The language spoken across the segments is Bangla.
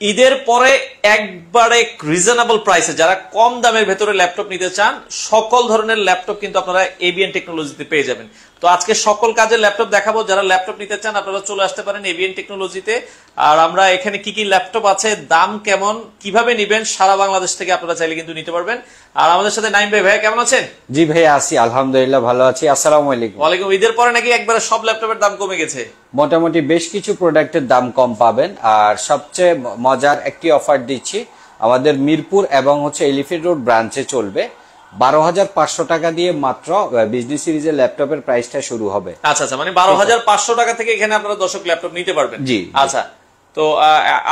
ঈদের পরে একবারে রিজনেবল প্রাইসে যারা কম দামের ভেতরে ল্যাপটপ নিতে চান সকল ধরনের ল্যাপটপ কিন্তু আপনারা এবিএন টেকনোলজিতে পেয়ে যাবেন। তো আজকে সকল কাজের ল্যাপটপ দেখাবো। যারা ল্যাপটপ নিতে চান আপনারা চলে আসতে পারেন এবিএন টেকনোলজিতে। আর আমরা এখানে কি কি ল্যাপটপ আছে, দাম কেমন, কিভাবে নিবেন, সারা বাংলাদেশ থেকে আপনারা চাইলে কিন্তু নিতে পারবেন। আর আমাদের সাথে নাইম ভাই, কেমন আছেন? জি ভাই আছি, আলহামদুলিল্লাহ ভালো আছি। আসসালামু আলাইকুম। ওয়ালাইকুম। ঈদের পরে নাকি একবারে সব ল্যাপটপের দাম কমে গেছে? মোটামুটি বেশ কিছু প্রোডাক্টের দাম কম পাবেন। আর সবচেয়ে মজার একটি অফার দিচ্ছি, আমাদের মিরপুর এবং এলিফ্যান্ট রোড ব্রাঞ্চে চলবে। 12,500 টাকা দিয়ে মাত্র বিজনেস সিরিজের ল্যাপটপের প্রাইসটা শুরু হবে। আচ্ছা আচ্ছা, মানে 12,500 টাকা থেকে এখানে আপনারা দর্শক ল্যাপটপ নিতে পারবেন। জি আচ্ছা, তো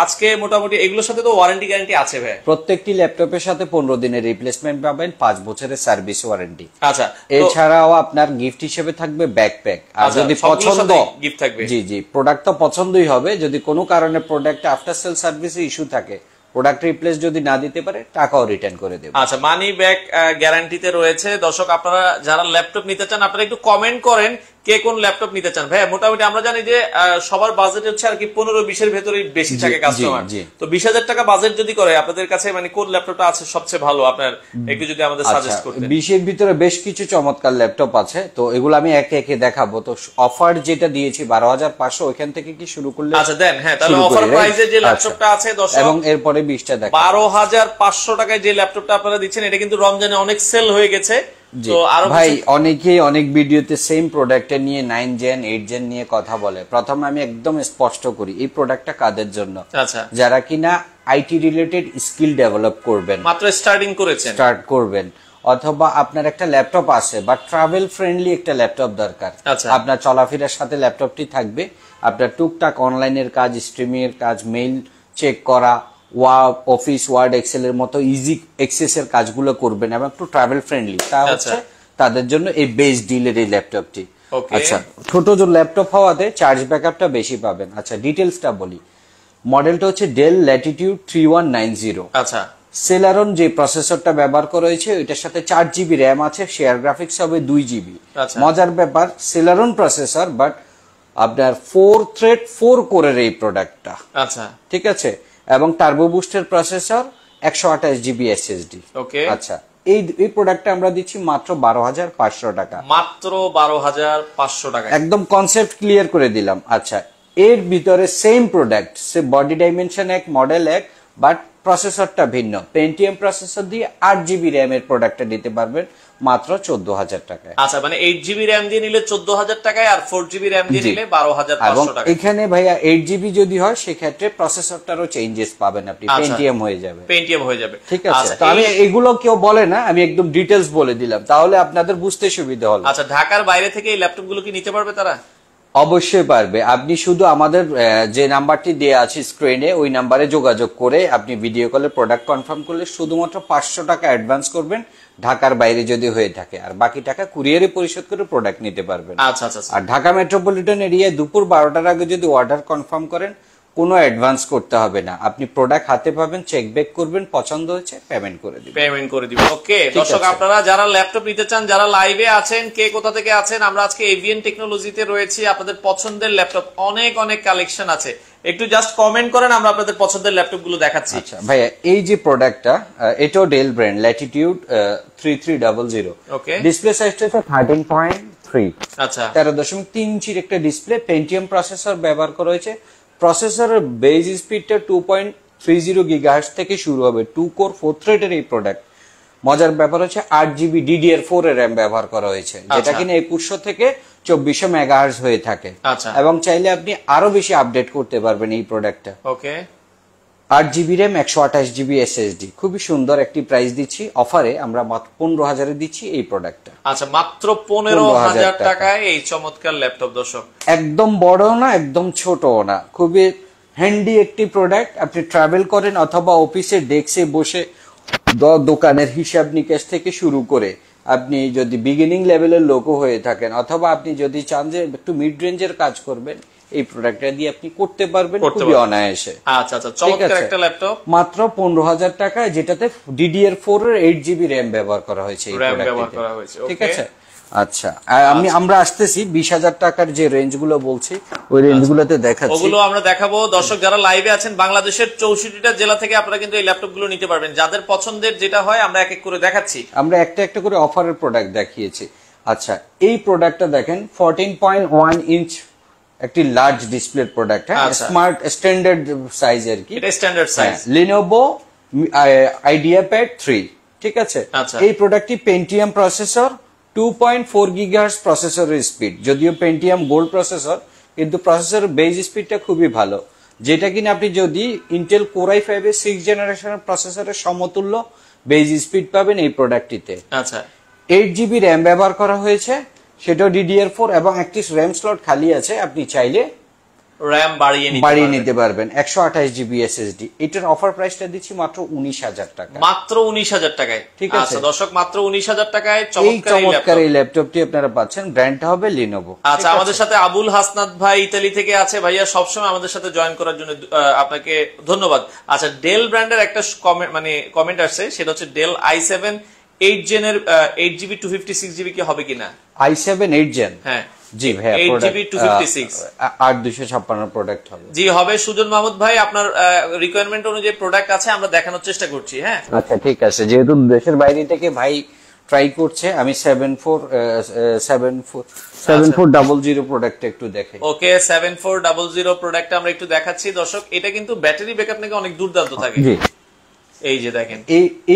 আজকে মোটামুটি এগুলোর সাথে তো ওয়ারেন্টি গ্যারান্টি আছে ভাই? প্রত্যেকটি ল্যাপটপের সাথে 15 দিনের রিপ্লেসমেন্ট পাবেন, 5 বছরের সার্ভিস ওয়ারেন্টি। আচ্ছা, এছাড়াও আপনার গিফট হিসেবে থাকবে ব্যাকপ্যাক। আর যদি পছন্দ গিফট থাকবে, জি জি, প্রোডাক্ট তো পছন্দই হবে। যদি কোনো কারণে প্রোডাক্ট আফটার সেল সার্ভিসে ইস্যু থাকে, প্রোডাক্ট রিপ্লেস যদি না দিতে পারে, টাকাও রিটার্ন করে দেব। আচ্ছা, মানি ব্যাক গ্যারান্টিতে রয়েছে। দর্শক আপনারা যারা ল্যাপটপ নিতে চান আপনারা একটু কমেন্ট করেন কে কোন ল্যাপটপ নিতে চান। ভাই মোটামুটি আমরা জানি যে সবার বাজেট হচ্ছে আর কি 15-20 এর ভেতরেই বেশি থাকে কাস্টমার। তো 20,000 টাকা বাজেট যদি করে আপনাদের কাছে মানে কোন ল্যাপটপটা আছে সবচেয়ে ভালো, আপনার একটু যদি আমাদের সাজেস্ট করতেন। 20 এর ভিতরে বেশ কিছু চমৎকার ল্যাপটপ আছে, তো এগুলো আমি একে একে দেখাবো। তো অফার যেটা দিয়েছি 12,500, ওইখান থেকে কি শুরু করলে? আচ্ছা দেন। হ্যাঁ, তাহলে অফার প্রাইসে যে ল্যাপটপটা আছে দর্শক, এবং এরপরে 20টা দেখাবো। 12,500 টাকায় যে ল্যাপটপটা আপনারা দিচ্ছেন এটা কিন্তু রমজানে অনেক সেল হয়ে গেছে। তো আরো ভাই অনেকেই অনেক ভিডিওতে সেম প্রোডাক্ট নিয়ে 9 জেন 8 জেন নিয়ে কথা বলে। প্রথমে আমি একদম স্পষ্ট করি, এই প্রোডাক্টটা কাদের জন্য? আচ্ছা, যারা কিনা আইটি রিলেটেড স্কিল ডেভেলপ করবেন, মাত্র স্টার্ট করবেন, অথবা আপনার একটা ল্যাপটপ আছে বা ট্রাভেল ফ্রেন্ডলি একটা ল্যাপটপ দরকার। আপনার চলাফেরার সাথে ল্যাপটপটি থাকবে, আপনার টুকটাক অনলাইনের কাজ, স্ট্রিমিং এর কাজ, মেইল চেক করা, অফিস ওয়ার্ড এক্সেল এর মতো ইজি এক্সেস এর কাজগুলো করবেন এবং একটু ট্রাভেল ফ্রেন্ডলি, তা হচ্ছে তাদের জন্য এই বেস্ট ডিলের এই ল্যাপটপটি। আচ্ছা, ছোট যে ল্যাপটপ হওয়াতে চার্জ ব্যাকআপটা বেশি পাবেন। আচ্ছা, ডিটেলসটা বলি। মডেলটা হচ্ছে ডেল ল্যাটিটিউড 3190। আচ্ছা, সেলারন যে প্রসেসরটা ব্যবহার করা হয়েছে ওইটার সাথে 4 জিবি র্যাম আছে, শেয়ার গ্রাফিক্স হবে 2 জিবি। মজার ব্যাপার, সেলারন প্রসেসর বাট আপনার 4 থ্রেড 4 কোরের এই প্রোডাক্টটা। আচ্ছা, ঠিক আছে, এবং টার্বো বুস্টের প্রসেসর, 128 জিবি এসএসডি। ওকে। আচ্ছা, এই প্রোডাক্টটা আমরা দিচ্ছি মাত্র 12,500 টাকা। মাত্র 12,500 টাকা, একদম কনসেপ্ট ক্লিয়ার করে দিলাম। আচ্ছা, এর ভিতরে সেম প্রোডাক্ট, সে বডি ডাইমেনশন এক, মডেল এক, বাট প্রসেসরটা ভিন্ন। পেন্টিয়াম প্রসেসর দিয়ে 8 জিবি র্যাম এর প্রোডাক্টটা দিতে পারবেন মাত্র 14,000 টাকায়। আচ্ছা, মানে 8 জিবি র্যাম দিয়ে নিলে 14,000 টাকায়, আর 4 জিবি র্যাম দিয়ে নিলে 12,500 টাকা। এখানে ভাইয়া 8 জিবি যদি হয় সেক্ষেত্রে প্রসেসরটারও চেঞ্জেস পাবেন আপনি, পেন্টিয়াম হয়ে যাবে। ঠিক আছে, তো আমি এগুলো কেউ বলে না, আমি একদম ডিটেলস বলে দিলাম, তাহলে আপনাদের বুঝতে সুবিধা হলো। আচ্ছা, ঢাকার বাইরে থেকে এই ল্যাপটপগুলো কি নিতে পারবে তারা? অবশ্যই পারবে। আপনি শুধু আমাদের যে নাম্বারটি দেওয়া আছে স্ক্রিনে, ওই নাম্বারে যোগাযোগ করে আপনি ভিডিও কলে প্রোডাক্ট কনফার্ম করলে শুধুমাত্র 500 টাকা অ্যাডভান্স করবেন, ঢাকার বাইরে যদি হয়ে থাকে, আর বাকি টাকা কুরিয়ারে পরিশোধ করে প্রোডাক্ট নিতে পারবেন। আচ্ছা আচ্ছা। আর ঢাকা মেট্রোপলিটন এরিয়ায় দুপুর 12টার আগে যদি অর্ডার কনফার্ম করেন, কোনো অ্যাডভান্স করতে হবে না, আপনি প্রোডাক্ট হাতে পাবেন, চেক ব্যাক করবেন, পছন্দ হচ্ছে পেমেন্ট করে দিবেন। ওকে দর্শক, আপনারা যারা ল্যাপটপ নিতে চান, যারা লাইভে আছেন, কে কোথা থেকে আছেন, আমরা আজকে এভিএন টেকনোলজিতে রয়েছি। আপনাদের পছন্দের ল্যাপটপ অনেক অনেক কালেকশন আছে, একটু জাস্ট কমেন্ট করেন, আমরা আপনাদের পছন্দের ল্যাপটপ গুলো দেখাচ্ছি। আচ্ছা ভাইয়া, এই যে প্রোডাক্টটা, এটাও ডেল ব্র্যান্ড, ল্যাটিটিউড 3300। ওকে, ডিসপ্লে সাইজটা 13.3। আচ্ছা, 13.3 ইঞ্চির একটা ডিসপ্লে, পেন্টিয়াম প্রসেসর ব্যবহার করা হয়েছে। প্রসেসরের বেজ স্পিডটা 2.30 গিগাহার্টজ থেকে শুরু হবে, 2 কোর 4 থ্রেডের এই প্রোডাক্ট। মজার ব্যাপার হচ্ছে 8 জিবি DDR4 এর র্যাম ব্যবহার করা হয়েছে, যেটা কিনা 2100 থেকে 2400 মেগাহার্টজ হয়ে থাকে। এবং চাইলে আপনি আরো বেশি আপডেট করতে পারবেন এই প্রোডাক্টটা। ওকে, 8 জিবি র্যাম, 128 জিবি এসএসডি। খুবই সুন্দর একটি প্রাইস দিচ্ছি, অফারে আমরা মাত্র 15,000-এ দিচ্ছি এই প্রোডাক্টটা। আচ্ছা, মাত্র 15,000 টাকায় এই চমৎকার ল্যাপটপ দর্শক। একদম বড় না, একদম ছোটও না, খুবই হ্যান্ডি একটি প্রোডাক্ট। আপনি ট্রাভেল করেন অথবা অফিসে ডেস্কে বসে দোকানের হিসাব নিকাশ থেকে শুরু করে, আপনি যদি বিগিনিং লেভেলের লোকও হয়ে থাকেন, অথবা আপনি যদি চান যে একটু মিড রেঞ্জের কাজ করবেন, এই প্রোডাক্টটা দিয়ে আপনি করতে পারবেন খুবই অনায়াসে। আচ্ছা আচ্ছা, চমৎকার একটা ল্যাপটপ, মাত্র 15,000 টাকায়, যেটাতে DDR4 এর 8 জিবি র্যাম ব্যবহার করা হয়েছে এই প্রোডাক্টে। ঠিক আছে, আচ্ছা আমরা আসতেছি 20,000 টাকার যে রেঞ্জ গুলো বলছি ওই রেঞ্জ গুলোতে দেখাচ্ছি, ওগুলো আমরা দেখাবো। দর্শক যারা লাইভে আছেন বাংলাদেশের 64টা জেলা থেকে আপনারা কিন্তু এই ল্যাপটপ গুলো নিতে পারবেন, যাদের পছন্দের যেটা হয় আমরা এক এক করে দেখাচ্ছি। আমরা একটা একটা করে অফারের প্রোডাক্ট দেখিয়েছি। আচ্ছা এই প্রোডাক্টটা দেখেন 14.1 ইঞ্চ একটি লার্জ ডিসপ্লে প্রোডাক্ট, হ্যাঁ স্মার্ট স্ট্যান্ডার্ড সাইজ আর কি, এটা স্ট্যান্ডার্ড সাইজ Lenovo IdeaPad 3, ঠিক আছে। এই প্রোডাক্টটি পেন্টিয়াম প্রসেসর 2.4 GHz প্রসেসরের স্পিড, যদিও পেন্টিয়াম গোল্ড প্রসেসর কিন্তু প্রসেসরের বেজ স্পিডটা খুবই ভালো, যেটা কিনা আপনি যদি ইন্টেল Core i5 এর 6th জেনারেশনের প্রসেসরের সমতুল্য বেজ স্পিড পাবেন এই প্রোডাক্টটিতে। আচ্ছা 8GB র্যাম ব্যবহার করা হয়েছে, সেটাও DDR4 এবং একটি র্যাম স্লট খালি আছে, আপনি চাইলে র্যাম বাড়িয়ে নিতে পারবেন। 128GB SSD। এটার অফার প্রাইসটা দিচ্ছি মাত্র 19,000 টাকা, মাত্র 19,000 টাকায়, ঠিক আছে দর্শক মাত্র 19,000 টাকায় চমৎকার এই ল্যাপটপটি আপনারা পাচ্ছেন, ব্র্যান্ডটা হবে Lenovo। আচ্ছা আমাদের সাথে আবুল হাসনাত ভাই ইতালি থেকে আছে, ভাইয়া সবসময় আমাদের সাথে জয়েন করার জন্য আপনাকে ধন্যবাদ। আচ্ছা ডেল ব্র্যান্ডের একটা কমেন্ট আসছে, সেটা হচ্ছে ডেল i7 8 জেনের 8GB 256GB কি হবে কিনা? i7 8 জেন, হ্যাঁ জি ভাই 8GB 256 8256 প্রোডাক্ট হবে, জি হবে। সুজন মাহমুদ ভাই আপনার রিকোয়ারমেন্ট অনুযায়ী প্রোডাক্ট আছে, আমরা দেখানোর চেষ্টা করছি। হ্যাঁ আচ্ছা ঠিক আছে, যেহেতু দেশের বাইরে থেকে ভাই ট্রাই করছে, আমি 7400 প্রোডাক্ট একটু দেখাই। ওকে 7400 প্রোডাক্ট আমরা একটু দেখাচ্ছি দর্শক। এটা কিন্তু ব্যাটারি ব্যাকআপ নাকি অনেক দুর্দান্ত থাকে, জি এই যে দেখেন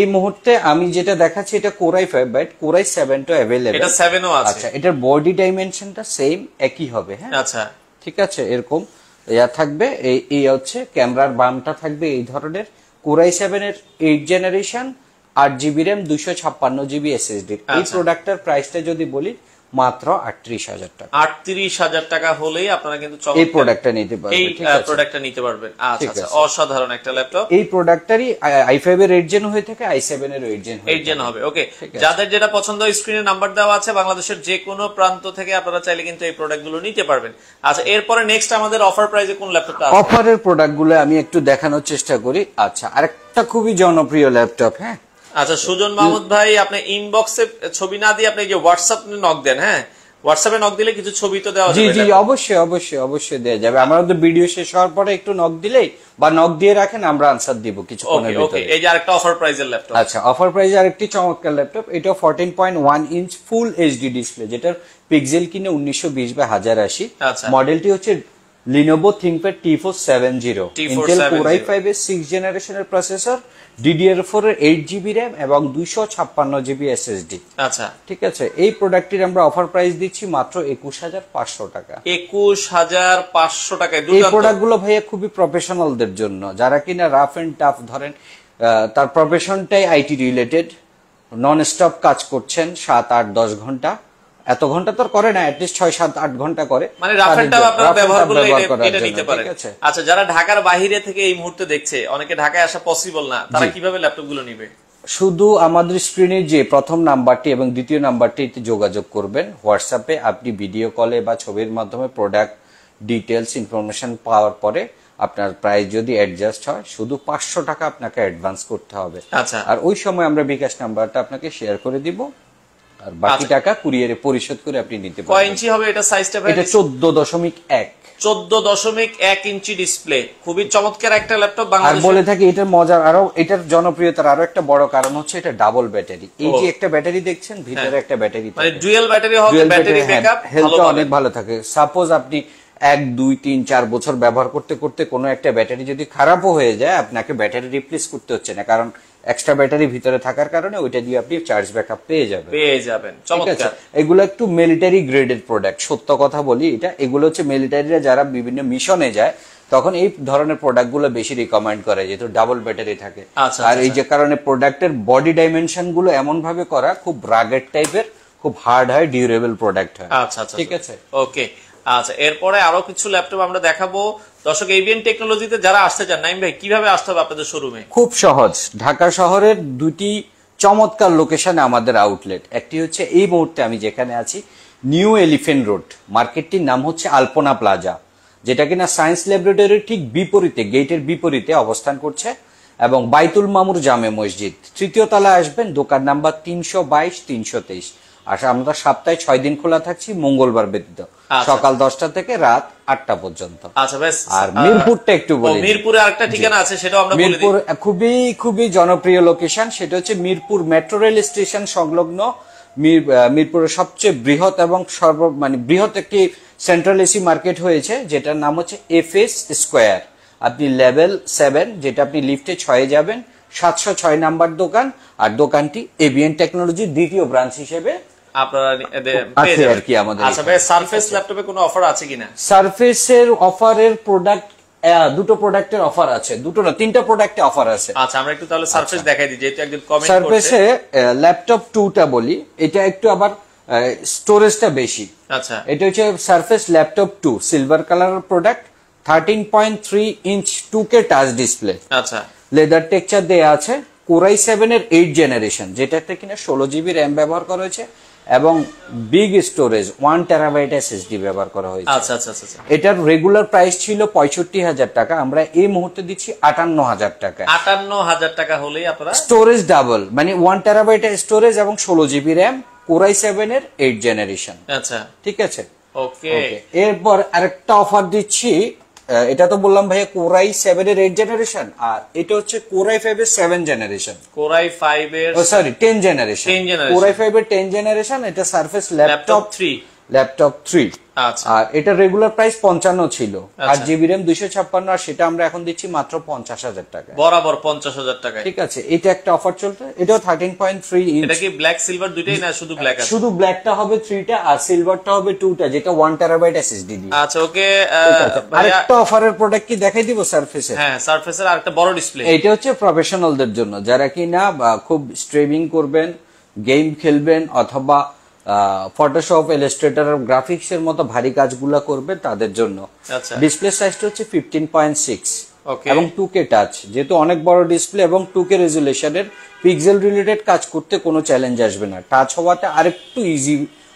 এই মুহূর্তে আমি যেটা দেখাচ্ছি এটা Core i5 but Core i7 তো अवेलेबल, এটা 7 ও আছে। আচ্ছা এটার বডি ডাইমেনশনটা সেম একই হবে, হ্যাঁ আচ্ছা ঠিক আছে, এরকম থাকবে। এই হচ্ছে ক্যামেরার বামটা থাকবে এই ধরনের, Core i7 এর 8 generation 8GB RAM 256GB SSD। এই প্রোডাক্টের প্রাইসটা যদি বলি মাত্র 38,000 টাকা, 38,000 টাকা হলেই আপনারা কিন্তু এই প্রোডাক্টটা নিতে পারবেন, এই প্রোডাক্টটা নিতে পারবেন। আচ্ছা আচ্ছা অসাধারণ একটা ল্যাপটপ। এই প্রোডাক্টটারই i5 এর 8 জেন হয়ে থাকে, i7 এর 8 জেন হবে। ওকে যাদের যেটা পছন্দ স্ক্রিনে নাম্বার দেওয়া আছে, বাংলাদেশের যে কোনো প্রান্ত থেকে আপনারা চাইলে কিন্তু এই প্রোডাক্টগুলো নিতে পারবেন। আচ্ছা এরপরে নেক্সট আমাদের অফার প্রাইসে কোন ল্যাপটপটা আছে? অফারের প্রোডাক্টগুলো আমি একটু দেখানোর চেষ্টা করি। আচ্ছা আরেকটা খুবই জনপ্রিয় ল্যাপটপ, হ্যাঁ আচ্ছা সুজন মাহমুদ ভাই আপনি ইনবক্সে ছবি না দিয়ে আপনি যে হোয়াটসঅ্যাপে নক দেন, হ্যাঁ হোয়াটসঅ্যাপে নক দিলে কিছু ছবি তো দেওয়া যাবে। জি জি অবশ্যই দেওয়া যাবে, আমরা তো ভিডিও শেষ হওয়ার পরে একটু নক দিলেই বা নক দিয়ে রাখেন আমরা আনসার দিব কিছুক্ষণের ভিতরে। ওকে এই যে আরেকটা অফার প্রাইজের ল্যাপটপ। আচ্ছা অফার প্রাইজে আরেকটি চমৎকার ল্যাপটপ, এটা 14.1 ইঞ্চ ফুল এইচডি ডিসপ্লে, যেটার পিক্সেল কিনে 1920/1080। মডেলটি হচ্ছে Lenovo ThinkPad T470, Intel Core i5 এর 6th জেনারেশনের প্রসেসর, DDR4 এর 8GB RAM এবং 256GB SSD। আচ্ছা ঠিক আছে, এই প্রোডাক্টটির আমরা অফার প্রাইস দিচ্ছি মাত্র 21,500 টাকা। 21,500 টাকায় এই প্রোডাক্টগুলো ভাইয়া খুবই প্রফেশনালদের জন্য, যারা কিনা রাফ এন্ড টাফ ধরেন তার প্রফেশনটাই আইটি রিলেটেড, নন স্টপ কাজ করছেন 7-8-10 ঘন্টা, এত ঘন্টা তো করে না, অ্যাটলিস্ট 6-7-8 ঘন্টা করে, মানে রাফ এন্ড টাফ আপনারা ব্যবহার করলে এটা নিতে পারেন। আচ্ছা যারা ঢাকার বাইরে থেকে এই মুহূর্তে দেখছে, অনেকে ঢাকায় আসা পসিবল না, তারা কিভাবে ল্যাপটপগুলো নেবে? শুধু আমাদের স্ক্রিনে যে প্রথম নাম্বারটি এবং দ্বিতীয় নাম্বারটিতে যোগাযোগ করবেন, হোয়াটসঅ্যাপে আপনি ভিডিও কলে বা ছবির মাধ্যমে প্রোডাক্ট ডিটেলস ইনফরমেশন পাওয়ার পরে আপনার প্রাইস যদি অ্যাডজাস্ট হয় শুধু 500 টাকা আপনাকে অ্যাডভান্স করতে হবে। আচ্ছা আর ওই সময় আমরা বিকাশ নাম্বারটা আপনাকে শেয়ার করে দিব, আর বাকি টাকা কুরিয়ারে পরিশোধ করে আপনি নিতে পারবেন। কয় ইঞ্চি হবে এটা সাইজটা ভাই? এটা 14.1 14.1 ইঞ্চি ডিসপ্লে, খুবই চমৎকার একটা ল্যাপটপ। বাংলাদেশে আর বলে থাকি এটার মজার আরো, এটার জনপ্রিয়তার আরো একটা বড় কারণ হচ্ছে এটা ডাবল ব্যাটারি। এই যে একটা ব্যাটারি দেখছেন, ভিতরে একটা ব্যাটারি, মানে ডুয়াল ব্যাটারি হবে, ব্যাটারি ব্যাকআপ হেলথ অনেক ভালো থাকে। সাপোজ আপনি 1, 2, 3, 4 বছর ব্যবহার করতে করতে কোনো একটা ব্যাটারি যদি খারাপও হয়ে যায়, আপনাকে ব্যাটারি রিপ্লেস করতে হচ্ছে না, কারণ এক্সট্রা ব্যাটারি ভিতরে থাকার কারণে ওইটা দিয়ে আপনি চার্জ ব্যাকআপ পেয়ে যাবেন। চমৎকার। এগুলো একটু মিলিটারি গ্রেডের প্রোডাক্ট, সত্য কথা বলি, এগুলো হচ্ছে মিলিটারিরা যারা বিভিন্ন মিশনে যায় তখন এই ধরনের প্রোডাক্ট গুলো বেশি রিকমেন্ড করে, যেহেতু ডাবল ব্যাটারি থাকে। আর এই যে কারণে প্রোডাক্টের বডি ডাইমেনশন গুলো এমন ভাবে করা, খুব রাগেড টাইপের, খুব হার্ড হয়, ডিউরেবল প্রোডাক্ট হয়। আচ্ছা ঠিক আছে ওকে। আচ্ছা এরপরে আরো কিছু ল্যাপটপ আমরা দেখাবো। দর্শক এবিএন টেকনোলজিতে যারা আসতে চান, নাইম ভাই কিভাবে আসতে হবে আপনাদের শোরুমে? খুব সহজ, ঢাকা শহরের দুটি চমৎকার লোকেশনে আমাদের আউটলেট। একটি হচ্ছে এই মুহূর্তে আমি যেখানে আছি, নিউ এলিফেন্ট রোড, মার্কেটটির নাম হচ্ছে আলপনা প্লাজা, যেটা কিনা সায়েন্স ল্যাবরেটরির ঠিক বিপরীতে, গেটের বিপরীতে অবস্থান করছে, এবং বাইতুল মামুর জামে মসজিদ, তৃতীয় তলায় আসবেন, দোকান নাম্বার 322, 323। আর আমরা সপ্তাহে 6 দিন খোলা থাকছি, মঙ্গলবার ব্যতীত সকাল 10টা থেকে রাত 8টা পর্যন্ত। আচ্ছা বেশ। আর মিরপুরটা একটু বলি, মিরপুরে আরেকটা ঠিকানা আছে, সেটাও আমরা বলে দিই। মিরপুর খুবই জনপ্রিয় লোকেশন, সেটা হচ্ছে মিরপুর মেট্রো রেল স্টেশন সংলগ্ন মিরপুরের সবচেয়ে বৃহৎ এবং বৃহৎ একটি সেন্ট্রাল এসি মার্কেট হয়েছে, যেটার নাম হচ্ছে এফএস স্কয়ার। আপনি লেভেল 7, যেটা আপনি লিফটে 6 যাবেন, 706 নাম্বার দোকান। আর দোকানটি এবিএন টেকনোলজির দ্বিতীয় ব্রাঞ্চ হিসেবে আপনারা আছে আর কি আমাদের। আচ্ছা ভাই, সারফেস ল্যাপটপে কোনো অফার আছে কিনা? সারফেসের অফারের প্রোডাক্ট, দুটো প্রোডাক্টের অফার আছে, দুটো না 3টা প্রোডাক্টে অফার আছে। আচ্ছা আমরা একটু তাহলে সারফেস দেখাই দিই, যেহেতু একজন কমেন্ট করছে। সারফেসে ল্যাপটপ 2টা বলি, এটা একটু আবার স্টোরেজটা বেশি। আচ্ছা, এটা হচ্ছে সারফেস ল্যাপটপ 2 সিলভার কালারের product, 13.3 inch 2K touch display. আচ্ছা, লেদার টেক্সচার দেয়া আছে, কোরাই 7 এর 8 জেনারেশন, যেটাতে কিনা 16 জিবি র্যাম ব্যবহার করা হয়েছে এবং বিগ স্টোরেজ 1 টেরাবাইট এসএসডি ব্যবহার করা হয়েছে। আচ্ছা আচ্ছা আচ্ছা। এটার রেগুলার প্রাইস ছিল 65,000 টাকা, আমরা এই মুহূর্তে দিচ্ছি 58,000 টাকা। 58,000 টাকা হলেই আপনারা স্টোরেজ ডাবল, মানে 1 টেরাবাইট স্টোরেজ এবং 16 জিবি র্যাম, কোরাই 7 এর 8 জেনারেশন। আচ্ছা ঠিক আছে, ওকে। এরপর আরেকটা অফার দিচ্ছি, এটা তো বললাম ভাইয়া কোরাই 7 এর 8 জেনারেশন, আর এটা হচ্ছে কোরাই 5 এর 7 জেনারেশন। কোরাই 5 এর সরি 10 জেনারেশন। কোরাই 5 এর 10 জেনারেশন, এটা সারফেস ল্যাপটপ 3। আচ্ছা, আর এটা রেগুলার প্রাইস 55 ছিল, 8 জিবি র্যাম 256, আর সেটা আমরা এখন দিচ্ছি মাত্র 50,000 টাকা, বরাবর 50,000 টাকা। ঠিক আছে, এটা একটা অফার চলছে। এটাও 13.3 ইঞ্চ। এটা কি ব্ল্যাক সিলভার দুইটাই না শুধু ব্ল্যাক আছে? শুধু ব্ল্যাকটা হবে 3টা আর সিলভারটা হবে 2টা, যেটা 1 টেরাবাইট এসএসডি দিয়ে। আচ্ছা ওকে। আরেকটা অফারের প্রোডাক্ট কি দেখাই দিব সারফেসে? হ্যাঁ, সারফেসের আরেকটা বড় ডিসপ্লে। এটা হচ্ছে প্রফেশনালদের জন্য, যারা কিনা খুব স্ট্রিমিং করবেন, গেম খেলবেন, অথবা ফটোশপ, ইলাস্ট্রেটর, গ্রাফিক্স এর মতো ভারী কাজগুলো করবে তাদের জন্য। আচ্ছা, ডিসপ্লে সাইজটা হচ্ছে 15.6 ওকে, এবং 2K টাচ, যেহেতু অনেক বড় ডিসপ্লে এবং 2K রেজুলেশনের, পিক্সেল রিলেটেড কাজ করতে কোনো চ্যালেঞ্জ আসবে না, টাচ হওয়াতে আরেকটু ইজি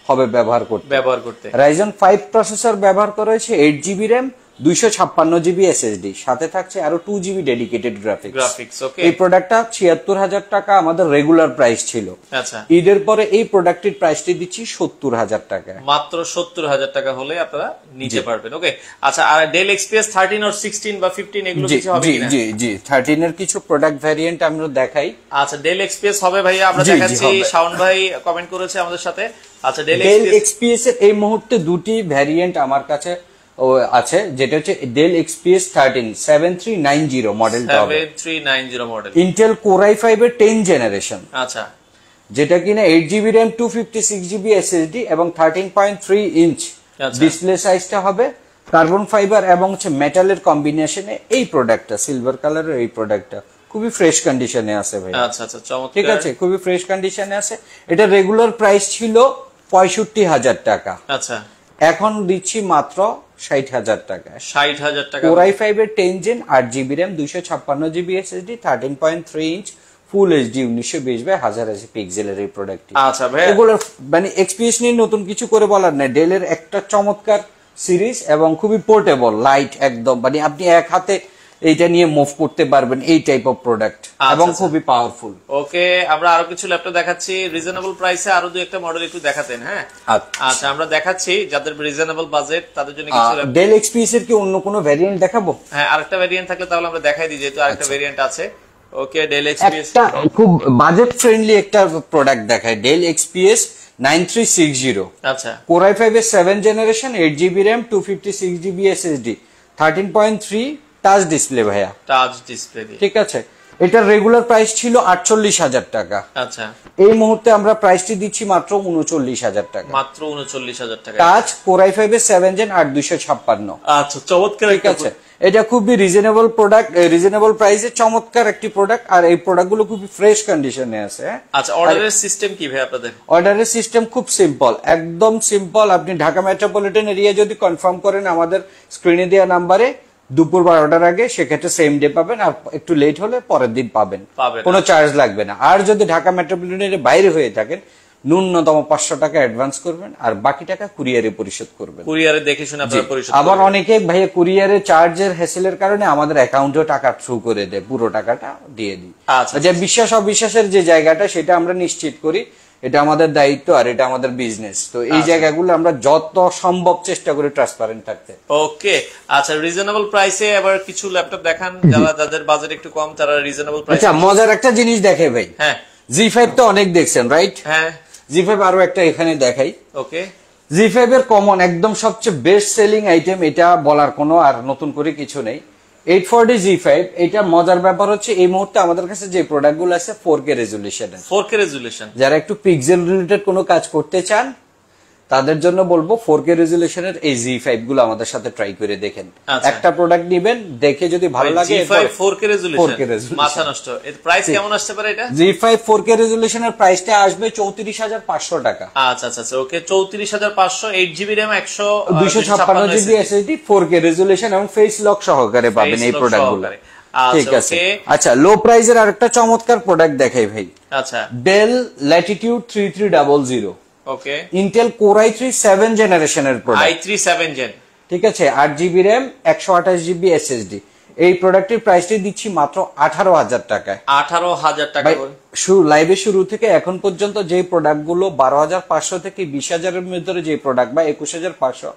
হবে ব্যবহার করতে। রাইজন 5 প্রসেসর ব্যবহার করা হয়েছে, 8 জিবি র্যাম, 256 জিবি এসএসডি, সাথে থাকছে আরো 2 জিবি ডেডিকেটেড গ্রাফিক্স। ওকে। এই প্রোডাক্টটা 76,000 টাকা আমাদের রেগুলার প্রাইস ছিল। আচ্ছা, ঈদের পরে এই প্রোডাক্টের প্রাইসটি দিচ্ছি 70,000 টাকা, মাত্র 70,000 টাকা হলে আপনারা নিতে পারবেন। ওকে। আচ্ছা, আর ডেল এক্সপিএস 13 আর 16 বা 15 এগুলো কিছু হবে কিনা? জি 13 এর কিছু প্রোডাক্ট ভ্যারিয়েন্ট আমরা দেখাই। আচ্ছা, ডেল এক্সপিএস হবে ভাইয়া, আমরা দেখাচ্ছি। শাওন ভাই কমেন্ট করেছে আমাদের সাথে। আচ্ছা, ডেল এক্সপিএস এর এই মুহূর্তে দুটি ভ্যারিয়েন্ট আমার কাছে আছে, যেটা হচ্ছে ডেল এক্সপিএস 13 7390 মডেলটা হবে, 7390 মডেল, ইন্টেল কোরাই 5 এর 10 জেনারেশন। আচ্ছা, যেটা কিনা 8 জিবি র্যাম, 256 জিবি এসএসডি এবং 13.3 ইঞ্চ ডিসপ্লে সাইজটা হবে, কার্বন ফাইবার এবং হচ্ছে মেটালের কম্বিনেশনে। এই প্রোডাক্টটা সিলভার কালারের, এই প্রোডাক্টটা খুবই ফ্রেশ কন্ডিশনে আছে ভাই। আচ্ছা আচ্ছা, চমৎকার, ঠিক আছে, খুবই ফ্রেশ কন্ডিশনে আছে। এটা রেগুলার প্রাইস ছিল 65,000 টাকা, আচ্ছা এখন দিচ্ছি মাত্র 60,000 টাকা। 60,000 টাকা। কোরাই 5 এর 10 gen, 8 GB RAM, 256 GB SSD, 13.3 inch full HD, 1920x1080 পিক্সেলের এই প্রোডাক্টটি। আচ্ছা ভাই, এগুলো মানে এক্সপিএস নিয়ে নতুন কিছু করে বলার নাই, ডেলের একটা চমৎকার সিরিজ এবং খুবই পোর্টেবল, লাইট একদম, মানে আপনি এক হাতে এইটা নিয়ে মুভ করতে পারবেন, এই টাইপ অফ প্রোডাক্ট, এবং খুবই পাওয়ারফুল। ওকে, আমরা আরো কিছু ল্যাপটপ দেখাচ্ছি রিজনেবল প্রাইসে, আরো দুই একটা মডেল একটু দেখাতেন। হ্যাঁ আচ্ছা, আমরা দেখাচ্ছি যাদের রিজনেবল বাজেট তাদের জন্য কিছু ডেল এক্সপিএস এর কি অন্য কোনো ভ্যারিয়েন্ট দেখাবো? হ্যাঁ, আরেকটা ভ্যারিয়েন্ট থাকলে তাহলে আমরা দেখাই দিই, যেহেতু আরেকটা ভ্যারিয়েন্ট আছে। ওকে, ডেল এক্সপিএস একটা খুব বাজেট ফ্রেন্ডলি একটা প্রোডাক্ট দেখায়, ডেল এক্সপিএস 9360। আচ্ছা, কোরাই 5 এর 7 generation, 8 GB RAM, 256 GB SSD, 13.3 touch display ভাইয়া, টাচ ডিসপ্লে। ঠিক আছে, এটার রেগুলার প্রাইস ছিল 48,000 টাকা। আচ্ছা, এই মুহূর্তে আমরা প্রাইসটি দিচ্ছি মাত্র 39,000 টাকা, মাত্র 39,000 টাকা। টাচ কোরাই 5 এর 7 জেন 8256। আচ্ছা, চমৎকার, ঠিক আছে, এটা খুবই রিজনেবল প্রোডাক্ট, রিজনেবল প্রাইসে চমৎকার একটি প্রোডাক্ট, আর এই প্রোডাক্টগুলো খুবই ফ্রেশ কন্ডিশনে আছে। আচ্ছা, অর্ডারের সিস্টেম কি ভাই আপনাদের? অর্ডারের সিস্টেম খুব সিম্পল, একদম সিম্পল। আপনি ঢাকা মেট্রোপলিটন এরিয়া যদি কনফার্ম করেন আমাদের স্ক্রিনে দেওয়া নাম্বারে দুপুর 12টার আগে, সেক্ষেত্রে সেম ডে পাবেন, আর একটু লেট হলে পরের দিন পাবেন, কোনো চার্জ লাগবে না। আর যদি ঢাকা মেট্রোপলিটনের বাইরে হয়ে থাকেন, ন্যূনতম 500 টাকা অ্যাডভান্স করবেন, আর বাকি টাকা কুরিয়ারে পরিশোধ করবেন। কুরিয়ারে দেখে শুনে আপনারা পরিশোধ। আবার অনেকে ভাইয়া কুরিয়ারে চার্জের হ্যাসেলের কারণে আমাদের অ্যাকাউন্টেও টাকা থ্রু করে দেয়, পুরো টাকাটা দিয়ে দিই। আচ্ছা, যে বিশ্বাস অবিশ্বাসের যে জায়গাটা, সেটা আমরা নিশ্চিত করি। এটা আমাদের দায়িত্ব আর এটা আমাদের বিজনেস। তো এই জায়গাগুলো আমরা যত সম্ভব চেষ্টা করি ট্রান্সপারেন্ট থাকতে। ওকে, আচ্ছা, রিজনেবল প্রাইসে আবার কিছু ল্যাপটপ দেখান, যাদের বাজেট একটু কম তারা রিজনেবল প্রাইসে। আচ্ছা, মজার একটা জিনিস দেখে ভাই। হ্যাঁ, Z5 তো অনেক দেখছেন, রাইট? হ্যাঁ, Z5 আরো একটা এখানে দেখাই। ওকে, Z5 এর কমন একদম সবচেয়ে বেস্ট সেলিং আইটেম, এটা বলার কোনো আর নতুন করে কিছু নেই। 840 Z5, এটা মজার ব্যাপার হচ্ছে এই মুহূর্তে আমাদের কাছে যে প্রোডাক্টগুলো আছে 4K রেজুলেশন। 4K রেজুলেশন, যারা একটু পিক্সেল রিলেটেড কোনো কাজ করতে চান তাদের জন্য বলবো 4K রেজুলেশনের এই Z5 গুলো আমাদের সাথে ট্রাই করে দেখেন। একটা প্রোডাক্ট নেবেন, দেখে যদি ভালো লাগে Z5 4K রেজুলেশন, মাথা নষ্ট। এর প্রাইস কেমন আসতে পারে এটা? Z5 4K রেজুলেশনের প্রাইসটা আসবে 34,500 টাকা। আচ্ছা আচ্ছা আচ্ছা, ওকে, 34,500, 8GB RAM, 256 GB SSD, 4K resolution এবং ফেস লক সহকারে পাবেন এই প্রোডাক্টগুলো। ঠিক আছে। আচ্ছা, লো প্রাইজের আরেকটা চমৎকার প্রোডাক্ট দেখাই ভাই। আচ্ছা, Dell Latitude 3300, ওকে, Intel Core i3 7 জেনারেশনের প্রোডাক্ট, i3 7 জেন। ঠিক আছে, 8GB RAM, 128GB SSD। এই প্রোডাক্টের প্রাইসটি দিচ্ছি মাত্র 18,000 টাকায়। 18,000 টাকা। লাইভে শুরু থেকে এখন পর্যন্ত যে প্রোডাক্টগুলো 12,500 থেকে 20,000-এর মধ্যে যে প্রোডাক্ট বা 21,500,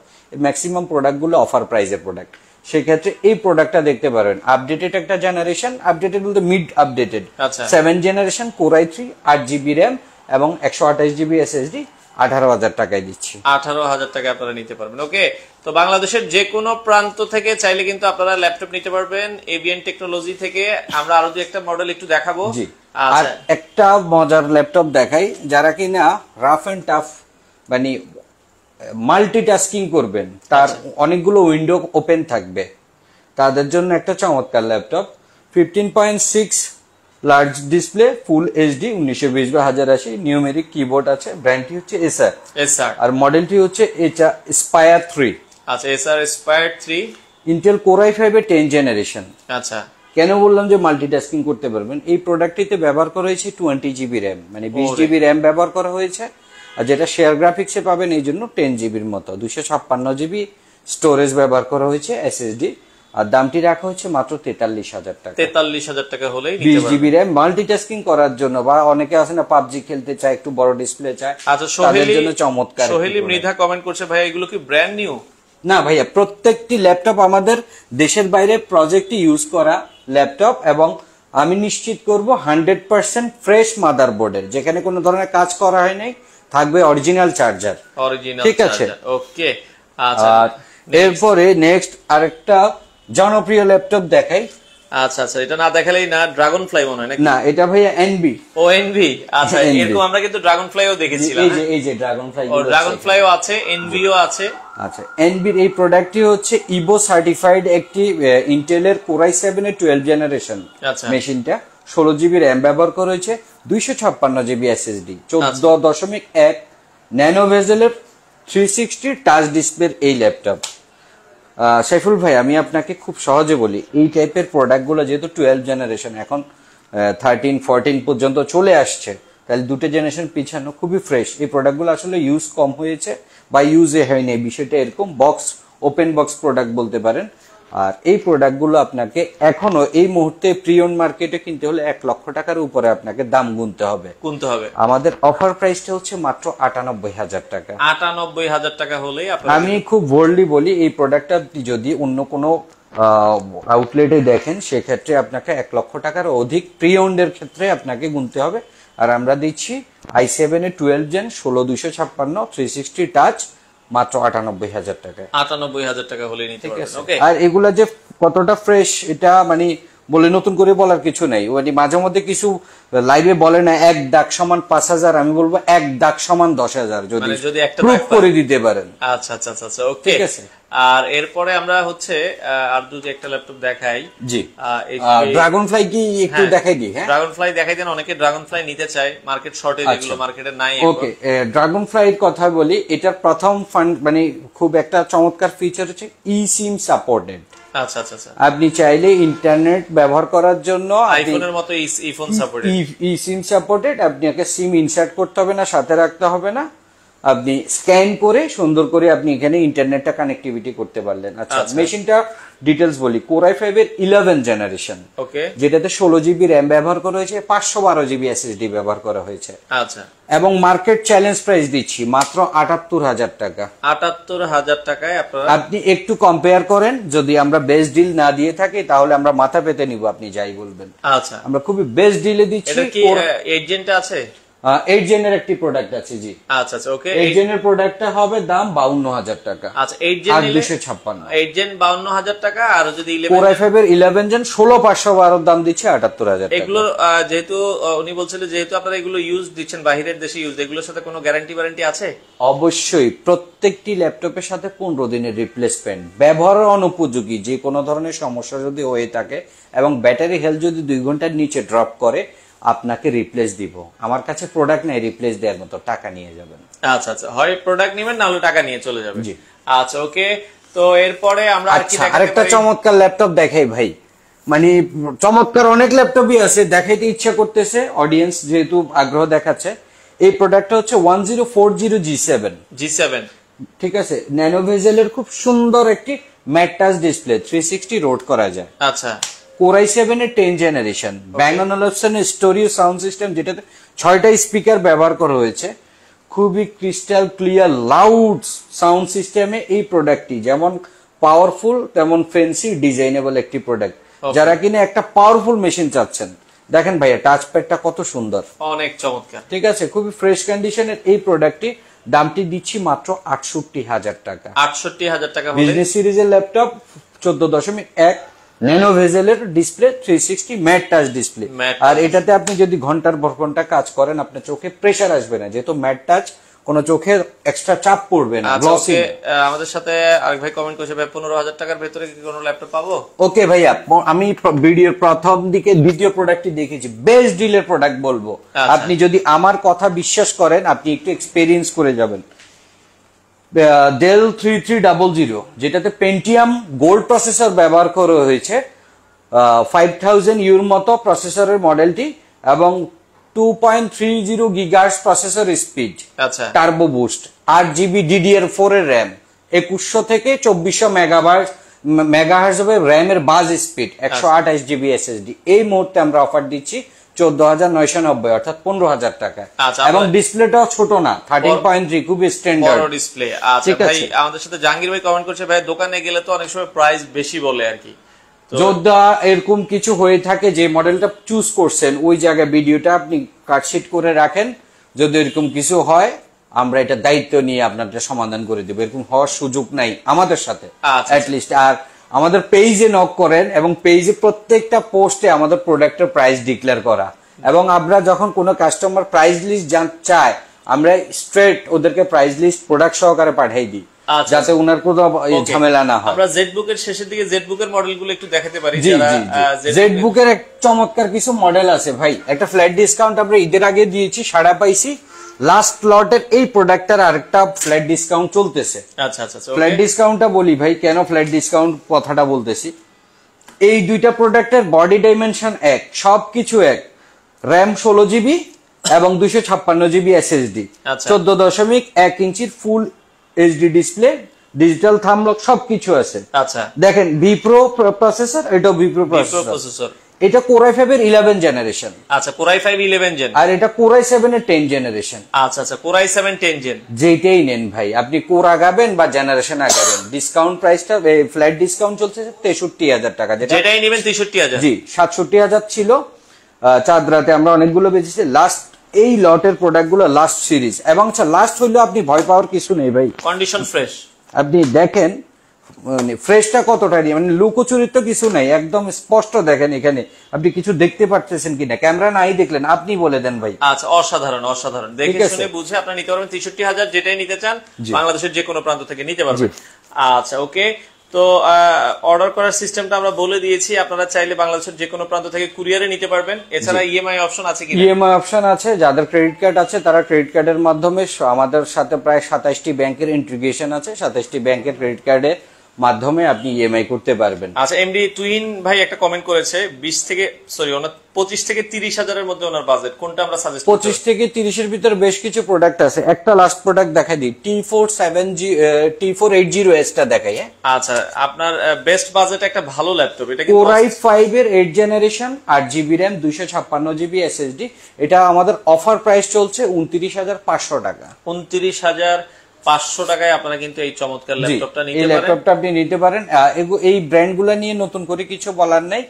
ম্যাক্সিমাম প্রোডাক্টগুলো অফার প্রাইসের প্রোডাক্ট। সেক্ষেত্রে এই প্রোডাক্টটা দেখতে পারেন। আপডেটেড একটা জেনারেশন, আপডেটেড বলতে mid updated, 7 generation, Core i3, 8GB RAM এবং 128GB SSD, 18,000 টাকায় দিচ্ছি। 18,000 টাকা আপনারা নিতে পারবেন। ওকে, তো বাংলাদেশের যে কোনো প্রান্ত থেকে চাইলে কিন্তু আপনারা ল্যাপটপ নিতে পারবেন এবিএন টেকনোলজি থেকে। আমরা আরো একটা মডেল একটু দেখাবো। আর একটা মজার ল্যাপটপ দেখাই, যারা কিনা রাফ এন্ড টাফ মানে মাল্টিটাস্কিং করবেন, তার অনেকগুলো উইন্ডো ওপেন থাকবে, তাদের জন্য একটা চমৎকার ল্যাপটপ। 15.6 লার্জ ডিসপ্লে, ফুল এইচডি, 1920x1080, নিউমেরিক কিবোর্ড আছে। ব্র্যান্ডটি হচ্ছে এসার, আর মডেলটি হচ্ছে Aspire 3। আচ্ছা, এসার Aspire 3, ইন্টেল Core i5 এর 10 জেনারেশন। আচ্ছা, কেন বললাম যে মাল্টিটাস্কিং করতে পারবেন? এই প্রোডাক্টটিতে ব্যবহার করা হয়েছে 20GB RAM, মানে 20GB RAM ব্যবহার করা হয়েছে। আর যেটা শেয়ার গ্রাফিক্সে পাবেন এই জন্য 10GBর মতো, 256GB স্টোরেজ ব্যবহার করা হয়েছে SSD। আর দামটি রাখা হচ্ছে মাত্র 43,000 টাকা। 43,000 টাকা হলেই 20GB RAM মাল্টিটাস্কিং করার জন্য, বা অনেকে আছে না পাবজি খেলতে চায়, একটু বড় ডিসপ্লে চায়, আচ্ছা, তাদের জন্য চমৎকার। সোহেলি মৃধা কমেন্ট করছে, ভাই এগুলো কি ব্র্যান্ড নিউ? না ভাইয়া, প্রত্যেকটি ল্যাপটপ আমাদের দেশের বাইরে প্রজেক্টে ইউজ করা ল্যাপটপ, এবং আমি নিশ্চিত করব 100% ফ্রেশ মাদারবোর্ডের, যেখানে কোনো ধরনের কাজ করা হয় নাই, থাকবে অরিজিনাল চার্জার। ঠিক আছে, ওকে। আচ্ছা, এরপরে নেক্সট আরেকটা জনপ্রিয় ল্যাপটপ দেখাই। আচ্ছা আচ্ছা, এটা না দেখালেই না। ড্রাগন ফ্লাই মনে হয় নাকি? না, এটা ভাইয়া এনবি। ও, এনভি। আচ্ছা, এরকম আমরা কিন্তু ড্রাগন ফ্লাইও দেখেছিলাম। এই যে ড্রাগন ফ্লাই, ও ড্রাগন ফ্লাইও আছে, এনভিও আছে। আচ্ছা, এনবির এই প্রোডাক্টটি হচ্ছে ইভো সার্টিফাইড একটি ইন্টেলের Core i7 এর 12 জেনারেশন মেশিনটা। 16GB RAM ব্যবহার করা হয়েছে, 256GB SSD, 14.1 ন্যানো ভেজেলের 360 টাচ ডিসপ্লের এই ল্যাপটপ। সাইফুল ভাই, আমি আপনাকে খুব সহজে বলি, এই টাইপের প্রোডাক্টগুলো যেহেতু 12 জেনারেশন, এখন 13, 14 পর্যন্ত চলে আসছে, তাহলে দুটো জেনারেশন পিছানো, খুবই ফ্রেশ। এই প্রোডাক্টগুলো আসলে ইউজ কম হয়েছে বা ইউজে হয়নি, এই বিষয়টা এরকম। বক্স, ওপেন বক্স প্রোডাক্ট বলতে পারেন। আর এই প্রোডাক্টগুলো আপনাকে এখনো এই মুহূর্তে প্রি ওন মার্কেটে কিনতে হলে 1 লক্ষ টাকার উপরে আপনাকে দাম গুনতে হবে। আমাদের অফার প্রাইসটা হচ্ছে মাত্র 98,000 টাকা। 98,000 টাকা হলেই আমি খুব বোল্ডলি বলি, এই প্রোডাক্টটা যদি অন্য কোনো আউটলেটে দেখেন, সেক্ষেত্রে আপনাকে 1 লক্ষ টাকার অধিক প্রি ওন্ডের ক্ষেত্রে আপনাকে গুনতে হবে। আর আমরা দিচ্ছি i7 এর 12 জেন, 16,256, 360 টাচ, মাত্র 98,000 টাকা। 98,000 টাকা হলে নিতে পারবেন। ওকে, আর এগুলা যে কতটা ফ্রেশ, এটা মানে বলে নতুন করে বলার কিছু নাই। মানে মাঝে মধ্যে কিছু লাইভে বলে না 1 দাগ সমান 5,000, আমি বলবো 1 দাগ সমান 10,000, যদি একটা প্রুফ করে দিতে পারেন। আচ্ছা আচ্ছা আচ্ছা, ওকে, ঠিক আছে। আর এরপরে আমরা হচ্ছে আর দুটো একটা ল্যাপটপ দেখাই। জি, ড্রাগন ফ্লাই কি একটু দেখাই দিই? হ্যাঁ, ড্রাগন ফ্লাই দেখাই দেন। অনেকে ড্রাগন ফ্লাই নিতে চায়, মার্কেট শর্টেজ, এগুলো মার্কেটে নাই। ওকে, ড্রাগন ফ্লাই এর কথা বলি। এটার প্রথম মানে খুব একটা চমৎকার ফিচার হচ্ছে eSIM সাপোর্টেড। আচ্ছা আচ্ছা আচ্ছা, আপনি চাইলে ইন্টারনেট ব্যবহার করার জন্য আইফোনের মতো eSIM সাপোর্টেড, eSIM সাপোর্টেড, আপনাকে সিম ইনসার্ট করতে হবে না, সাথে রাখতে হবে না। আপনি স্ক্যান করে সুন্দর করে আপনি এখানে ইন্টারনেটটা কানেক্টিভিটি করতে পারলেন। আচ্ছা, মেশিনটা ডিটেলস বলি। Core i5 এর 11 জেনারেশন, ওকে, যেটাতে 16 জিবি র্যাম ব্যবহার করা হয়েছে, 512 জিবি এসএসডি ব্যবহার করা হয়েছে। আচ্ছা, এবং মার্কেট চ্যালেঞ্জ প্রাইস দিচ্ছি মাত্র 78,000 টাকা। 78,000 টাকায় আপনারা, আপনি একটু কম্পেয়ার করেন, যদি আমরা বেস্ট ডিল না দিয়ে থাকি তাহলে আমরা মাথা পেতে নিব, আপনি যাই বলবেন। আচ্ছা, আমরা খুবই বেস্ট ডিলে দিচ্ছি। এটা কি 8 জেনটা আছে? 8 জেনের একটি প্রোডাক্ট আছে, জি। আচ্ছা আচ্ছা, ওকে। 8 জেনের প্রোডাক্টটা হবে দাম 52,000 টাকা। আচ্ছা, 8 জেন নিলে 256, 8 জেন 52,000 টাকা। আর যদি 11 Core i5 এর 11 জেন 16,512 দাম দিচ্ছে 78,000 টাকা। এগুলো যেহেতু উনি বলছিলেন যেহেতু আপনারা এগুলো ইউজ দিচ্ছেন, বাহিরের দেশে ইউজ, এগুলোর সাথে কোনো গ্যারান্টি ওয়ারেন্টি আছে? অবশ্যই, প্রত্যেকটি ল্যাপটপের সাথে 15 দিনের রিপ্লেসমেন্ট। ব্যবহারের অনুপযোগী যে কোনো ধরনের সমস্যা যদি হয়ে থাকে এবং ব্যাটারি হেলথ যদি 2 ঘন্টার নিচে ড্রপ করে, আপনাকে রিপ্লেস দিব। আমার কাছে প্রোডাক্ট নাই রিপ্লেস দেওয়ার মতো, টাকা নিয়ে যাবেন। আচ্ছা আচ্ছা, হয় প্রোডাক্ট নেবেন না হলে টাকা নিয়ে চলে যাবেন। জি, আচ্ছা, ওকে। তো এরপরে আমরা আরেকটা চমৎকার ল্যাপটপ দেখাই ভাই, মানে চমৎকার অনেক ল্যাপটপই আছে, দেখাইতে ইচ্ছা করতেছে, অডিয়েন্স যেহেতু আগ্রহ দেখাচ্ছে। এই প্রোডাক্টটা হচ্ছে 1040 G7, ঠিক আছে। ন্যানো ভেজেলের খুব সুন্দর একটি ম্যাট টাচ ডিসপ্লে, 360 রোট করা যায়। আচ্ছা, Core i7 এর 10 জেনারেশন, Bang & Olufsen এর স্টোরিও সাউন্ড সিস্টেম, যেটাতে 6টা স্পিকার ব্যবহার করা হয়েছে। খুবই ক্রিস্টাল ক্লিয়ার লাউড সাউন্ড সিস্টেমে এই প্রোডাক্টটি যেমন পাওয়ারফুল তেমন ফ্যান্সি ডিজাইনেবল একটি প্রোডাক্ট। যারা কিনা একটা পাওয়ারফুল মেশিন চাচ্ছেন, দেখেন ভাইয়া টাচ প্যাডটা কত সুন্দর, অনেক চমৎকার, ঠিক আছে। খুবই ফ্রেশ কন্ডিশনের এই প্রোডাক্টটি, দামটি দিচ্ছি মাত্র 68,000 টাকা। 68,000 টাকা বিজনেস সিরিজের ল্যাপটপ 14.1 ন্যানো ভেজেলের ডিসপ্লে, 360 ম্যাট টাচ ডিসপ্লে। আর এটাতে আপনি যদি ঘন্টার পর ঘন্টা কাজ করেন, আপনার চোখে প্রেসার আসবে না, যেহেতু ম্যাট টাচ, কোনো চোখে এক্সট্রা চাপ পড়বে না। গ্লসি। আমাদের সাথে আরেক ভাই কমেন্ট করেছে, ভাই 15,000 টাকার ভেতরে কি কোনো ল্যাপটপ পাবো? ওকে ভাইয়া, আমি ভিডিওর প্রথম দিকে দ্বিতীয় প্রোডাক্টটি দেখেছি, বেস্ট ডিলের প্রোডাক্ট বলবো। আপনি যদি আমার কথা বিশ্বাস করেন, আপনি একটু এক্সপেরিয়েন্স করে যাবেন। ডেল 3300, যেটাতে পেন্টিয়াম গোল্ড প্রসেসর ব্যবহার করা হয়েছে, 5000 ইউর মতো প্রসেসরের মডেলটি, এবং 2.30 গিগাহার্টজ প্রসেসর স্পিড, আচ্ছা, টার্বো বুস্ট, 8GB DDR4 এর র্যাম, 2100 থেকে 2400 মেগাহার্টজ হবে র্যামের বাজ স্পিড, 128GB এসএসডি। এই মুহূর্তে আমরা অফার দিচ্ছি 14,990, অর্থাৎ 15,000 টাকা। এবং ডিসপ্লেটাও ছোট না, 13.3, খুবই স্ট্যান্ডার্ড বড় ডিসপ্লে। আচ্ছা ভাই, আমাদের সাথে জাহাঙ্গীর ভাই কমেন্ট করছে, ভাই দোকানে গেলে তো অনেক সময় প্রাইস বেশি বলে আর কি, যোদ্ধা এরকম কিছু হয়ে থাকে, যে মডেলটা চুজ করছেন ওই জায়গায় ভিডিওটা আপনি কাটশিট করে রাখেন, যদি এরকম কিছু হয় আমরা এটা দায়িত্ব নিয়ে আপনাদের সমাধান করে দেবো। এরকম হওয়ার সুযোগ নাই আমাদের সাথে অ্যাটলিস্ট। আর আমাদের পেজে নক করেন, এবং পেজে প্রত্যেকটা পোস্টে আমাদের প্রোডাক্টের প্রাইস ডিক্লেয়ার করা, এবং আমরা যখন কোনো কাস্টমার প্রাইস লিস্ট চায়, আমরা স্ট্রেট ওদেরকে প্রাইস লিস্ট প্রোডাক্ট সহকারে পাঠাই দিই, যাতে উনার কোনো ঝামেলা না হয়। আমরা জেডবুক এর শেষের দিকে জেডবুক এর মডেলগুলো একটু দেখাতে পারি। জেডবুক এর এক চমৎকার কিছু মডেল আছে ভাই, একটা ফ্ল্যাট ডিসকাউন্ট আমরা ঈদের আগে দিয়েছি, সাড়া পাইছি। লাস্ট লটের এই প্রোডাক্টের আরেকটা ফ্ল্যাট ডিসকাউন্ট চলতেছে। আচ্ছা আচ্ছা, ফ্ল্যাট ডিসকাউন্টটা বলি ভাই, কেন ফ্ল্যাট ডিসকাউন্ট কথাটা বলতেছি। এই দুইটা প্রোডাক্টের বডি ডাইমেনশন এক, সবকিছু এক, র্যাম 16GB এবং 256GB এসএসডি, 14.1 ইঞ্চির ফুল এইচডি ডিসপ্লে, ডিজিটাল থাম্বলক, সবকিছু আছে। আচ্ছা, দেখেন বিপ্রো প্রসেসর, এটাও বিপ্রো প্রসেসর। এটা Core i5 এর 11 জেনারেশন। আচ্ছা, Core i5 11 জেন, আর এটা Core i7 এর 10 জেনারেশন। আচ্ছা আচ্ছা, Core i7 10 জেন, যেটাই নেন ভাই, আপনি কোর আগাবেন বা জেনারেশন আগাবেন, ডিসকাউন্ট প্রাইসটা ফ্ল্যাট ডিসকাউন্ট চলছে 63,000 টাকা। যেটাই নেবেন 63,000। জি, 67,000 ছিল চাঁদ রাতে, আমরা অনেকগুলো বেচেছি। লাস্ট এই লটের প্রোডাক্টগুলো লাস্ট সিরিজ, এবং আচ্ছা লাস্ট হইলেও আপনি ভয় পাওয়ার কিছু নেই ভাই, কন্ডিশন ফ্রেশ। আপনি দেখেন মানে ফ্রেশটা কতটা নিয়ে, মানে লুকোচুরির তো কিছু নাই, একদম স্পষ্ট দেখেন। এখানে আপনি কিছু দেখতে পারতেছেন কিনা, ক্যামেরা নাই দেখলেন, আপনি বলে দেন ভাই। আচ্ছা, অসাধারণ অসাধারণ, দেখে শুনে বুঝে আপনি নিতে পারবেন। 63,000 যেটাই নিতে চান বাংলাদেশের যে কোনো প্রান্ত থেকে নিতে পারবেন। আচ্ছা, ওকে। তো অর্ডার করার সিস্টেমটা আমরা বলে দিয়েছি, আপনারা চাইলে বাংলাদেশের যে কোনো প্রান্ত থেকে কুরিয়ারে নিতে পারবেন। এছাড়া ইএমআই অপশন আছে কি? ইএমআই অপশন আছে, যাদের ক্রেডিট কার্ড আছে তারা ক্রেডিট কার্ডের মাধ্যমে, আমাদের সাথে প্রায় 27টি ব্যাংকের ইন্টিগ্রেশন আছে, 27টি ব্যাংকের ক্রেডিট কার্ডে মাধ্যমে আপনি ইএমআই করতে পারবেন। আচ্ছা, এমডি টুইন ভাই একটা কমেন্ট করেছে 25 থেকে 30 হাজারের মধ্যে ওনার বাজেট, কোনটা আমরা সাজেস্ট করব? 25 থেকে 30 এর ভিতরে বেশ কিছু প্রোডাক্ট আছে। একটা লাস্ট প্রোডাক্ট দেখাই দিই, T480S টা দেখাই। আচ্ছা, আপনার বেস্ট বাজেটে একটা ভালো ল্যাপটপ, এটা কি Core i5 এর 8 generation 8GB RAM 256GB SSD। এটা আমাদের অফার প্রাইস চলছে 29,500 টাকা। 29,500 টাকায় আপনারা কিন্তু এই চমৎকার ল্যাপটপটা নিতে পারেন। এই ল্যাপটপটা আপনি নিতে পারেন। এই ব্র্যান্ডগুলো নিয়ে নতুন করে কিছু বলার নাই,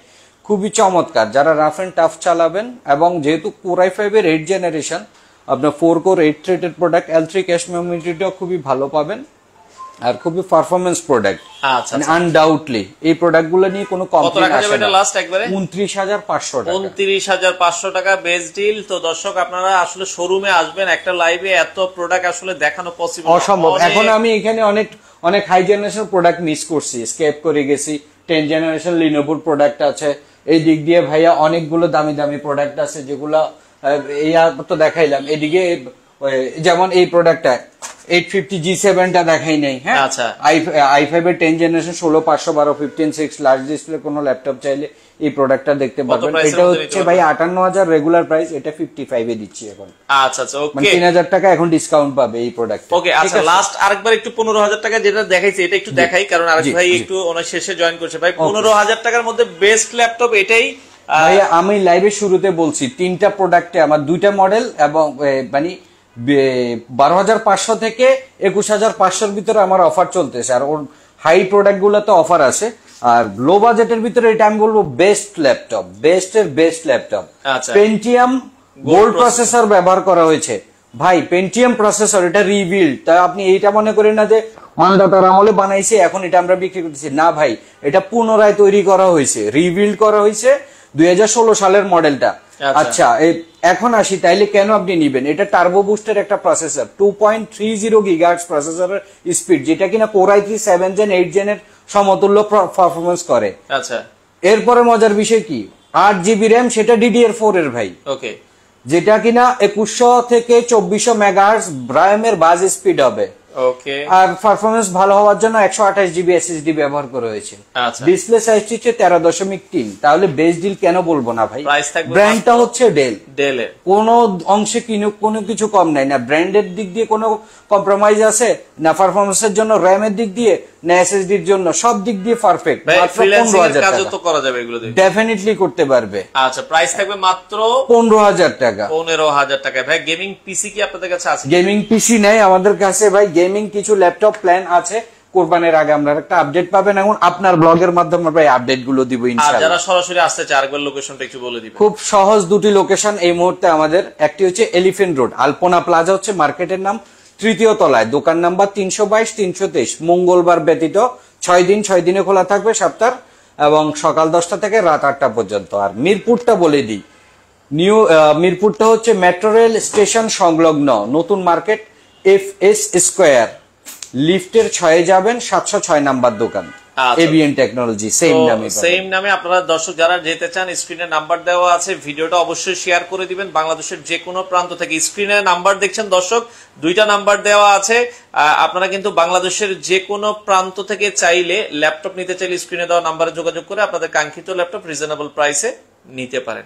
খুবই চমৎকার যারা রাফ এন্ড টাফ চালাবেন। এবং যেহেতু Core i5 এর 8 জেনারেশন, আপনার 4 core 8 threaded product, L3 cache মেমোরিটাও খুবই ভালো পাবেন আর খুবই পারফরম্যান্স প্রোডাক্ট। আচ্ছা, আনডাউটলি এই প্রোডাক্টগুলো নিয়ে কোনো কমপ্লেইন আসে না। লাস্ট একবারে 29,500 টাকা। 29,500 টাকা বেস্ট ডিল। তো দর্শক, আপনারা আসলে শোরুমে আসবেন, একটা লাইভে এত প্রোডাক্ট আসলে দেখানো পসিবল অসম্ভব। এখন আমি এখানে অনেক হাই জেনারেশন প্রোডাক্ট মিস করছি, স্কেপ করে গেছি। 10 জেনারেশন লিনোভোর প্রোডাক্ট আছে। এই দিক দিয়ে ভাইয়া অনেকগুলো দামি দামি প্রোডাক্ট আছে যেগুলো এই তো দেখাইলাম। এদিকে যেমন এই প্রোডাক্টটা 850 G7 টা দেখাই নাই। হ্যাঁ, আচ্ছা, i5 এর 10 জেনারেশন 16,512 15.6 লার্জ ডিসপ্লে কোন ল্যাপটপ চাইলে এই প্রোডাক্টটা দেখতে পারবেন। এটা হচ্ছে ভাই 58,000 রেগুলার প্রাইস, এটা 55 এ দিচ্ছি এখন। আচ্ছা আচ্ছা, ওকে, মানে 3,000 টাকা এখন ডিসকাউন্ট পাবে এই প্রোডাক্ট। ওকে, আচ্ছা, লাস্ট আরেকবার একটু 15,000 টাকা যেটা দেখাইছি এটা একটু দেখাই, কারণ আরেক ভাই একটু ওনার শেষে জয়েন করছে। ভাই 15,000 টাকার মধ্যে বেস্ট ল্যাপটপ এটাই। ভাই আমি লাইভের শুরুতে বলছি 3টা প্রোডাক্টে আমার 2টা মডেল এবং মানে 12,500 থেকে 21,500 ভিতরে আমার অফার চলতেছে। আর ওর হাই প্রোডাক্ট গুলোতে অফার আছে। আর লো বাজেটের ভিতরে এটা আমি বলবো best laptop, best laptop. Pentium gold processor ব্যবহার করা হয়েছে ভাই। পেন্টিয়াম প্রসেসর, এটা রিবিল্ড। তাই আপনি এইটা মনে করেন না যে মানদাতার আমলে বানাইছে এখন এটা আমরা বিক্রি করতেছি, না ভাই, এটা পুনরায় তৈরি করা হয়েছে, রিবিল্ড করা হয়েছে 2016 সালের মডেলটা। আচ্ছা, এখন আসি তাইলে কেন আপনি নিবেন। এটা টার্বো বুস্টের একটা প্রসেসর, 2.30 গিগাহার্টজ প্রসেসরের স্পিড, যেটা কিনা Core i3 7 জেন 8 জেনের সমতুল্য পারফরমেন্স করে। আচ্ছা, এরপরে মজার বিষয় কি, 8GB RAM, সেটা DDR4 এর ভাই। ওকে, যেটা কিনা 2100 থেকে 2400 মেগাহার্টজ RAM-এর বাজ স্পিড হবে। ওকে, আর পারফরমেন্স ভালো হওয়ার জন্য 128GB SSD ব্যবহার করা হয়েছে। ডিসপ্লে সাইজটি হচ্ছে 13.3। তাহলে বেস্ট ডিল কেন বলবো না ভাই। ব্র্যান্ডটা হচ্ছে ডেল, কোন অংশে কোনো কিছু কম নাই, না ব্র্যান্ডের দিক দিয়ে কোনো কম্প্রোমাইজ আছে, না পারফরমেন্সের জন্য RAM এর দিক দিয়ে, না SSD এর জন্য, সব দিক দিয়ে পারফেক্ট। মাত্র 15,000 টাকা তো করা যাবে এগুলো দিয়ে, ডেফিনেটলি করতে পারবে। আচ্ছা, প্রাইস থাকবে মাত্র 15,000 টাকা। 15,000 টাকা। ভাই গেমিং পিসি কি আপনাদের কাছে আছে? গেমিং পিসি নাই আমাদের কাছে ভাই, গেমিং কিছু ল্যাপটপ প্ল্যান আছে। কোরবানির আগে আমরা একটা আপডেট পাবেন, এখন আপনার ব্লগের মাধ্যমে ভাই আপডেট গুলো দিব ইনশাআল্লাহ। আর যারা সরাসরি আসতে চায় আরেকবার লোকেশনটা একটু বলে দিবেন। খুব সহজ, দুটি লোকেশন এই মুহূর্তে আমাদের। একটি হচ্ছে এলিফ্যান্ট রোড, আলপনা প্লাজা হচ্ছে মার্কেটের নাম, 3য় তলায়, দোকান নাম্বার 322 323। মঙ্গলবার ব্যতীত 6 দিনে খোলা থাকবে সপ্তাহ, এবং সকাল 10টা থেকে রাত 8টা পর্যন্ত। আর মিরপুরটা বলে দিই, মিরপুরটা হচ্ছে মেট্রো রেল স্টেশন সংলগ্ন নতুন মার্কেট, FS স্কয়ার, লিফটের 6-এ যাবেন, 706 নাম্বার দোকান, এবিএন টেকনোলজি, সেম নামে। আপনারা দর্শক যারা যেতে চান, স্ক্রিনে নাম্বার দেওয়া আছে, ভিডিওটা অবশ্যই শেয়ার করে দিবেন। বাংলাদেশের যে কোনো প্রান্ত থেকে স্ক্রিনে নাম্বার দেখছেন দর্শক, 2টা নাম্বার দেওয়া আছে। আপনারা কিন্তু বাংলাদেশের যে কোনো প্রান্ত থেকে চাইলে ল্যাপটপ নিতে চাইলে স্ক্রিনে দেওয়া নাম্বারে যোগাযোগ করে আপনাদের কাঙ্ক্ষিত ল্যাপটপ রিজনেবল প্রাইসে নিতে পারেন।